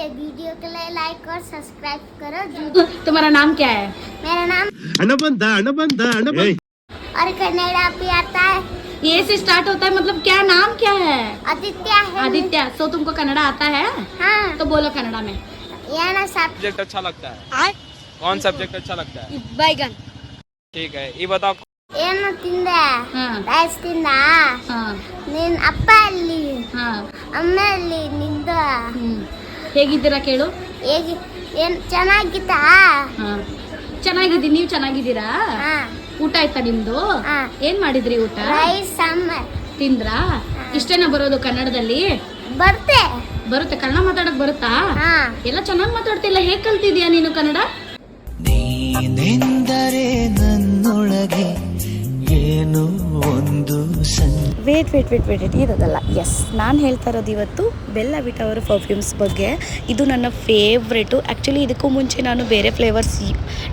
Video के लिए like और सब्सक्राइब करो। तुम्हारा नाम क्या है? मेरा नाम अनबंदा और कन्नड़ा भी आता है। ये से स्टार्ट होता है, मतलब क्या नाम क्या है? आदित्य है। आदित्य। सो तुमको कन्नड़ा आता है? हाँ। तो बोलो कन्नड़ा में। ये ना सब सब्जेक्ट अच्छा लगता है? कौन सब्जेक्ट अच्छा लगता है? बैगन। ठीक है, ये बताओ। ಏನು ತಿಂದೆ? हाँ ರೈಸ್ ತಿಂದ? हाँ ನಿನ್ ಅಪ್ಪ ಅಲ್ಲಿ, हाँ ಅಮ್ಮ ಅಲ್ಲಿ, ನಿಂದ ಹೇಗಿದ್ದೀರಾ ಕೇಳು. ಹೇಗೆ? ಏನ್ ಚೆನ್ನಾಗಿತ್ತಾ? ಹಾ ಚೆನ್ನಾಗಿದ್ದೀನಿ. ನೀವು ಚೆನ್ನಾಗಿದ್ದೀರಾ? ಹಾ. ಊಟ ಆಯ್ತಾ ನಿಮ್ದು? ಹಾ. ಏನ್ ಮಾಡಿದ್ರಿ ಊಟ? ರೈಸ್ ಸಾಂಬಾರ್ ತಿಂದ್ರಾ? ಇಷ್ಟೇನಾ ಬರೋದು ಕನ್ನಡದಲ್ಲಿ? ಬರ್ತೆ. ಬರುತ್ತೆ ಕನ್ನಡ ಮಾತಾಡಕ್ ಬರುತ್ತಾ? ಹಾ. ಎಲ್ಲ ಚೆನ್ನಾಗಿ ಮಾತಾಡ್ತಿಲ್ಲ. ಹೇಗ್ ಕಲ್ತಿದ್ಯಾ ನೀನು ಕನ್ನಡ? ನೀನೆಂದರೆ ನನ್ನೊಳಗೆ ಏನು ಒಂದು ವೇಟ್ ಇರೋದಲ್ಲ. ಎಸ್, ನಾನು ಹೇಳ್ತಾ ಇರೋದು ಇವತ್ತು ಬೆಲ್ಲ ವಿಟ ಅವರ ಪರ್ಫ್ಯೂಮ್ಸ್ ಬಗ್ಗೆ. ಇದು ನನ್ನ ಫೇವ್ರೇಟು. ಆ್ಯಕ್ಚುಲಿ ಇದಕ್ಕೂ ಮುಂಚೆ ನಾನು ಬೇರೆ ಫ್ಲೇವರ್ಸ್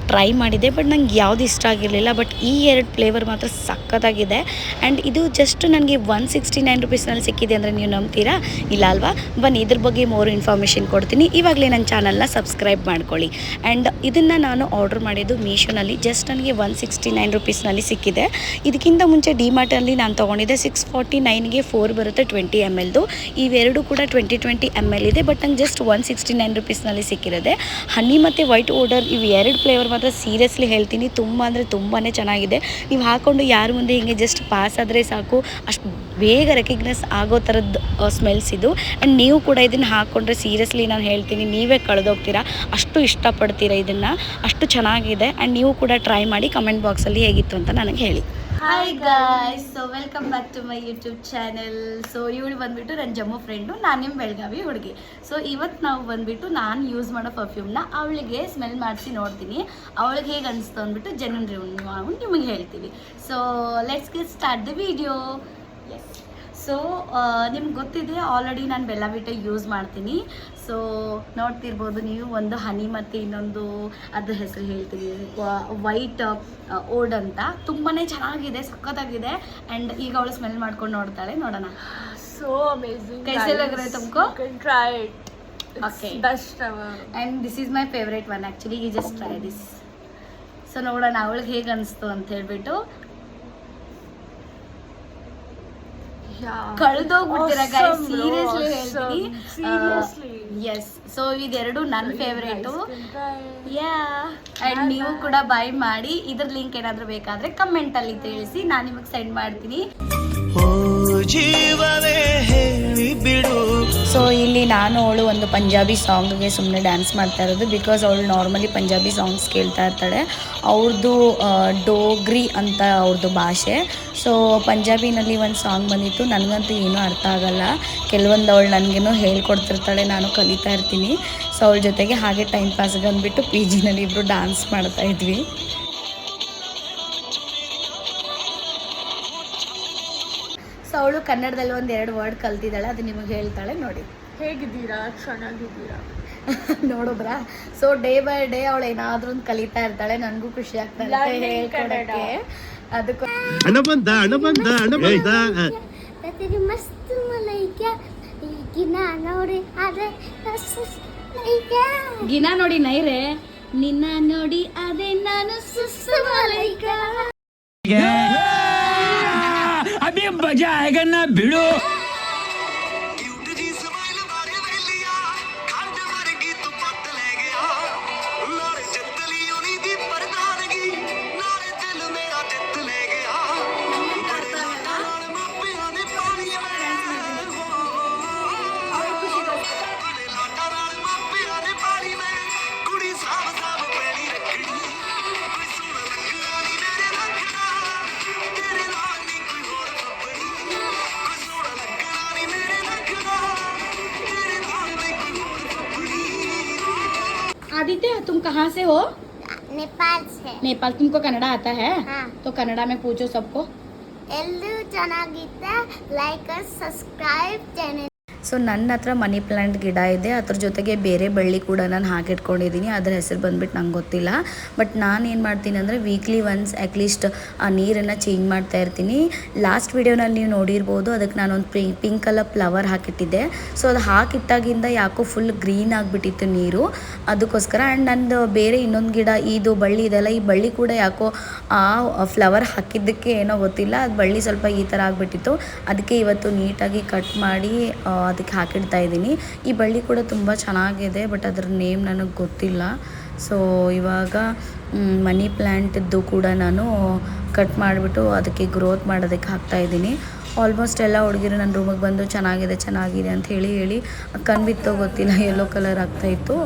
ಟ್ರೈ ಮಾಡಿದೆ, ಬಟ್ ನಂಗೆ ಯಾವುದು ಇಷ್ಟ ಆಗಿರಲಿಲ್ಲ. ಬಟ್ ಈ ಎರಡು ಫ್ಲೇವರ್ ಮಾತ್ರ ಸಖತ್ತಾಗಿದೆ. ಆ್ಯಂಡ್ ಇದು ಜಸ್ಟ್ ನನಗೆ 169 ರುಪೀಸ್ನಲ್ಲಿ ಸಿಕ್ಕಿದೆ ಅಂದರೆ ನೀವು ನಂಬ್ತೀರಾ? ಇಲ್ಲ ಅಲ್ವಾ? ಬನ್ನಿ ಇದ್ರ ಬಗ್ಗೆ ಮೋರ್ ಇನ್ಫಾರ್ಮೇಷನ್ ಕೊಡ್ತೀನಿ. ಇವಾಗಲೇ ನನ್ನ ಚಾನಲ್ನ ಸಬ್ಸ್ಕ್ರೈಬ್ ಮಾಡ್ಕೊಳ್ಳಿ. ಆ್ಯಂಡ್ ಇದನ್ನು ನಾನು ಆರ್ಡರ್ ಮಾಡಿದ್ದು ಮೀಶೋನಲ್ಲಿ. ಜಸ್ಟ್ ನನಗೆ 169 ರುಪೀಸ್ನಲ್ಲಿ ಸಿಕ್ಕಿದೆ. ಇದಕ್ಕಿಂತ ಮುಂಚೆ ಡಿಮಾರ್ಟಲ್ಲಿ ನಾನು ತೊಗೊಂಡಿದ್ದೆ 649ಗೆ 4 ಬರುತ್ತೆ 20 ml. ಇವೆರಡು ಕೂಡ 20 ml ಇದೆ. ಬಟ್ ನಂಗೆ ಜಸ್ಟ್ 169 ರುಪೀಸ್ನಲ್ಲಿ ಸಿಕ್ಕಿರೋದೆ. ಹನಿ ಮತ್ತು ವೈಟ್ ಓಡರ್ ಇವು ಎರಡು ಫ್ಲೇವರ್ ಮಾತ್ರ ಸೀರಿಯಸ್ಲಿ ಹೇಳ್ತೀನಿ, ತುಂಬ ಅಂದರೆ ತುಂಬಾ ಚೆನ್ನಾಗಿದೆ. ನೀವು ಹಾಕ್ಕೊಂಡು ಯಾರ ಮುಂದೆ ಹಿಂಗೆ ಜಸ್ಟ್ ಪಾಸ್ ಆದರೆ ಸಾಕು, ಅಷ್ಟು ಬೇಗ ರೆಕಗ್ನೈಸ್ ಆಗೋ ಥರದ್ದು ಸ್ಮೆಲ್ಸ್ ಇದು. ಆ್ಯಂಡ್ ನೀವು ಕೂಡ ಇದನ್ನು ಹಾಕ್ಕೊಂಡ್ರೆ ಸೀರಿಯಸ್ಲಿ ನಾನು ಹೇಳ್ತೀನಿ, ನೀವೇ ಕಳೆದೋಗ್ತೀರಾ, ಅಷ್ಟು ಇಷ್ಟಪಡ್ತೀರಾ ಇದನ್ನು, ಅಷ್ಟು ಚೆನ್ನಾಗಿದೆ. ಆ್ಯಂಡ್ ನೀವು ಕೂಡ ಟ್ರೈ ಮಾಡಿ ಕಮೆಂಟ್ ಬಾಕ್ಸಲ್ಲಿ ಹೇಗಿತ್ತು ಅಂತ ನನಗೆ ಹೇಳಿ. Hi guys, so welcome back to my YouTube channel. So ಇವಳು ಬಂದುಬಿಟ್ಟು ನನ್ನ ಜಮ್ಮು ಫ್ರೆಂಡು, ನಾನು ನಿಮ್ಮ ಬೆಳಗಾವಿ ಹುಡುಗಿ. ಸೊ ಇವತ್ತು ನಾವು ಬಂದುಬಿಟ್ಟು ನಾನು ಯೂಸ್ ಮಾಡೋ ಪರ್ಫ್ಯೂಮ್ನ ಅವಳಿಗೆ ಸ್ಮೆಲ್ ಮಾಡಿಸಿ ನೋಡ್ತೀನಿ. ಅವಳಿಗೆ ಹೇಗೆ ಅನಿಸ್ತು ಅಂದ್ಬಿಟ್ಟು ಜೆನ್ಯೂನ್ ರಿವ್ಯೂ ಮಾಡಿ ನಿಮಗೆ ಹೇಳ್ತೀವಿ. So let's get start the video. Yes, so ನಿಮ್ಗೆ ಗೊತ್ತಿದೆ ಆಲ್ರೆಡಿ ನಾನು ಬೆಲ್ಲ ವಿಟ ಯೂಸ್ ಮಾಡ್ತೀನಿ. ಸೊ ನೋಡ್ತಿರ್ಬೋದು ನೀವು, ಒಂದು ಹನಿ ಮತ್ತು ಇನ್ನೊಂದು ಅದ್ರ ಹೆಸರು ಹೇಳ್ತೀನಿ, ವೈಟ್ ಓಡ್ ಅಂತ. ತುಂಬಾ ಚೆನ್ನಾಗಿದೆ, ಸಖತ್ತಾಗಿದೆ. ಆ್ಯಂಡ್ ಈಗ ಅವಳು ಸ್ಮೆಲ್ ಮಾಡ್ಕೊಂಡು ನೋಡ್ತಾಳೆ, ನೋಡೋಣ. So amazing. कैसे लग रहा है तुमको? You can try it. It's Okay. best ever. And this is my favourite one actually. You just try this. So ನೋಡೋಣ ಅವಳಿಗೆ ಹೇಗೆ ಅನಿಸ್ತು ಅಂತ ಹೇಳ್ಬಿಟ್ಟು. Yeah. ಕಳೆದೋಗ್ಬಿಡ್ತೀರ guys, Awesome, bro. Seriously Awesome. ಹೇಳ್ತೀನಿ. Seriously. ಎಸ್, ಸೊ ಇದೆರಡು ನನ್ನ favourite. You can try. Yeah, and ನೀವು ಕೂಡ ಬೈ ಮಾಡಿ. ಇದ್ರ ಲಿಂಕ್ ಏನಾದರೂ ಬೇಕಾದರೆ ಕಮೆಂಟಲ್ಲಿ ತಿಳಿಸಿ, ನಾನು ನಿಮಗೆ ಸೆಂಡ್ ಮಾಡ್ತೀನಿ. ಓ ಜೀವವೇ ಹೇಳಿ ಬಿಡು. ಸೊ ಇಲ್ಲಿ ನಾನು ಅವಳು ಒಂದು ಪಂಜಾಬಿ ಸಾಂಗ್ಗೆ ಸುಮ್ಮನೆ ಡ್ಯಾನ್ಸ್ ಮಾಡ್ತಾ ಇರೋದು. ಬಿಕಾಸ್ ಅವಳು ನಾರ್ಮಲಿ ಪಂಜಾಬಿ ಸಾಂಗ್ಸ್ ಕೇಳ್ತಾ ಇರ್ತಾಳೆ. ಅವ್ರದ್ದು ಡೋಗ್ರಿ ಅಂತ ಅವ್ರದ್ದು ಭಾಷೆ. ಸೊ ಪಂಜಾಬಿನಲ್ಲಿ ಒಂದು ಸಾಂಗ್ ಬಂದಿತ್ತು, ನನಗಂತೂ ಏನೂ ಅರ್ಥ ಆಗಲ್ಲ. ಕೆಲವೊಂದು ಅವಳು ನನಗೇನೋ ಹೇಳ್ಕೊಡ್ತಿರ್ತಾಳೆ, ನಾನು ಕಲಿತಾ ಇರ್ತೀನಿ. ಸೊ ಅವಳ ಜೊತೆಗೆ ಹಾಗೆ ಟೈಮ್ ಪಾಸ್ಗೆ ಅಂದ್ಬಿಟ್ಟು ಪಿ ಜಿನಲ್ಲಿ ಇಬ್ಬರು ಡ್ಯಾನ್ಸ್ ಮಾಡ್ತಾ ಇದ್ವಿ. ಸೊ ಅವಳು ಕನ್ನಡದಲ್ಲಿ ಒಂದೆರಡು ವರ್ಡ್ ಕಲ್ತಿದ್ದಾಳೆ, ಅದು ನಿಮಗೆ ಹೇಳ್ತಾಳೆ ನೋಡಿ. ಹೇಗಿದ್ದೀರಾ? ಚೆನ್ನಾಗಿದ್ದೀರಾ? ನೋಡಿದ್ರಾ? ಸೊ ಡೇ ಬೈ ಡೇ ಅವಳು ಏನಾದ್ರೂ ಒಂದು ಕಲಿತಾ ಇರ್ತಾಳೆ, ನನಗೂ ಖುಷಿ ಆಗ್ತಾಳೆ ಹೇಳ್ಕೊಡಕ್ಕೆ. ಅದಕ್ಕೂ तेरी मस्त मलाइका गिना ನೋಡಿ ಅದೇ ಮಲಾइका ಗಿನ ನೋಡಿ ನೈರೆ, ನಿನ್ನ ನೋಡಿ ಅದೇ ನಾನು ಸುಸ್ಸು ಮಲೈಕಾ. अभी मजा आएगा ना भिड़ो. आदित्य, तुम कहाँ से हो? नेपाल से. नेपाल. तुमको कन्नड़ा आता है? हाँ. तो कन्नड़ा में पूछो सबको. ಎಲ್ಲರೂ ಚೆನ್ನಾಗಿದ್ದ ಲೈಕ್ ಸಬ್ಸ್ಕ್ರೈಬ್ ಚಾನೆಲ್. ಸೊ ನನ್ನ ಹತ್ರ ಮನಿ ಪ್ಲ್ಯಾಂಟ್ ಗಿಡ ಇದೆ, ಅದ್ರ ಜೊತೆಗೆ ಬೇರೆ ಬಳ್ಳಿ ಕೂಡ ನಾನು ಹಾಕಿಟ್ಕೊಂಡಿದ್ದೀನಿ. ಅದರ ಹೆಸರು ಬಂದ್ಬಿಟ್ಟು ನಂಗೆ ಗೊತ್ತಿಲ್ಲ. ಬಟ್ ನಾನು ಏನು ಮಾಡ್ತೀನಿ ಅಂದರೆ ವೀಕ್ಲಿ ಒನ್ಸ್ ಅಟ್ಲೀಸ್ಟ್ ಆ ನೀರನ್ನು ಚೇಂಜ್ ಮಾಡ್ತಾ ಇರ್ತೀನಿ. ಲಾಸ್ಟ್ ವೀಡಿಯೋನಲ್ಲಿ ನೀವು ನೋಡಿರ್ಬೋದು, ಅದಕ್ಕೆ ನಾನೊಂದು ಪಿಂಕ್ ಕಲರ್ ಫ್ಲವರ್ ಹಾಕಿಟ್ಟಿದ್ದೆ. ಸೊ ಅದು ಹಾಕಿಟ್ಟಾಗಿಂದ ಯಾಕೋ ಫುಲ್ ಗ್ರೀನ್ ಆಗಿಬಿಟ್ಟಿತ್ತು ನೀರು, ಅದಕ್ಕೋಸ್ಕರ. ಆ್ಯಂಡ್ ನಂದು ಬೇರೆ ಇನ್ನೊಂದು ಗಿಡ ಇದು ಬಳ್ಳಿ ಇದೆಲ್ಲ, ಈ ಬಳ್ಳಿ ಕೂಡ ಯಾಕೋ ಆ ಫ್ಲವರ್ ಹಾಕಿದ್ದಕ್ಕೆ ಏನೋ ಗೊತ್ತಿಲ್ಲ, ಅದು ಬಳ್ಳಿ ಸ್ವಲ್ಪ ಈ ಥರ ಆಗಿಬಿಟ್ಟಿತ್ತು. ಅದಕ್ಕೆ ಇವತ್ತು ನೀಟಾಗಿ ಕಟ್ ಮಾಡಿ ಅದಕ್ಕೆ ಹಾಕಿಡ್ತಾ ಇದ್ದೀನಿ. ಈ ಬಳ್ಳಿ ಕೂಡ ತುಂಬ ಚೆನ್ನಾಗಿದೆ, ಬಟ್ ಅದ್ರ ನೇಮ್ ನನಗೆ ಗೊತ್ತಿಲ್ಲ. ಸೊ ಇವಾಗ ಮನಿ ಪ್ಲ್ಯಾಂಟದ್ದು ಕೂಡ ನಾನು ಕಟ್ ಮಾಡಿಬಿಟ್ಟು ಅದಕ್ಕೆ ಗ್ರೋತ್ ಮಾಡೋದಕ್ಕೆ ಹಾಕ್ತಾಯಿದ್ದೀನಿ. ಆಲ್ಮೋಸ್ಟ್ ಎಲ್ಲ ಹುಡುಗಿರು ನನ್ನ ರೂಮಿಗೆ ಬಂದು ಚೆನ್ನಾಗಿದೆ ಅಂತ ಹೇಳಿ ಕಣ್ಬಿತ್ತೋ ಗೊತ್ತಿಲ್ಲ, ಯೆಲ್ಲೋ ಕಲರ್ ಆಗ್ತಾಯಿತ್ತು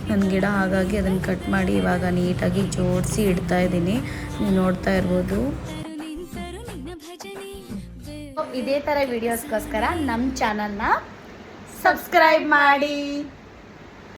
ನನ್ನ ಗಿಡ. ಹಾಗಾಗಿ ಅದನ್ನು ಕಟ್ ಮಾಡಿ ಇವಾಗ ನೀಟಾಗಿ ಜೋಡಿಸಿ ಇಡ್ತಾಯಿದ್ದೀನಿ. ನೀವು ನೋಡ್ತಾ ಇರ್ಬೋದು. ಇದೇ ಥರ ವೀಡಿಯೋಸ್ಗೋಸ್ಕರ ನಮ್ಮ ಚಾನಲ್ನ ಸಬ್ಸ್ಕ್ರೈಬ್ ಮಾಡಿ.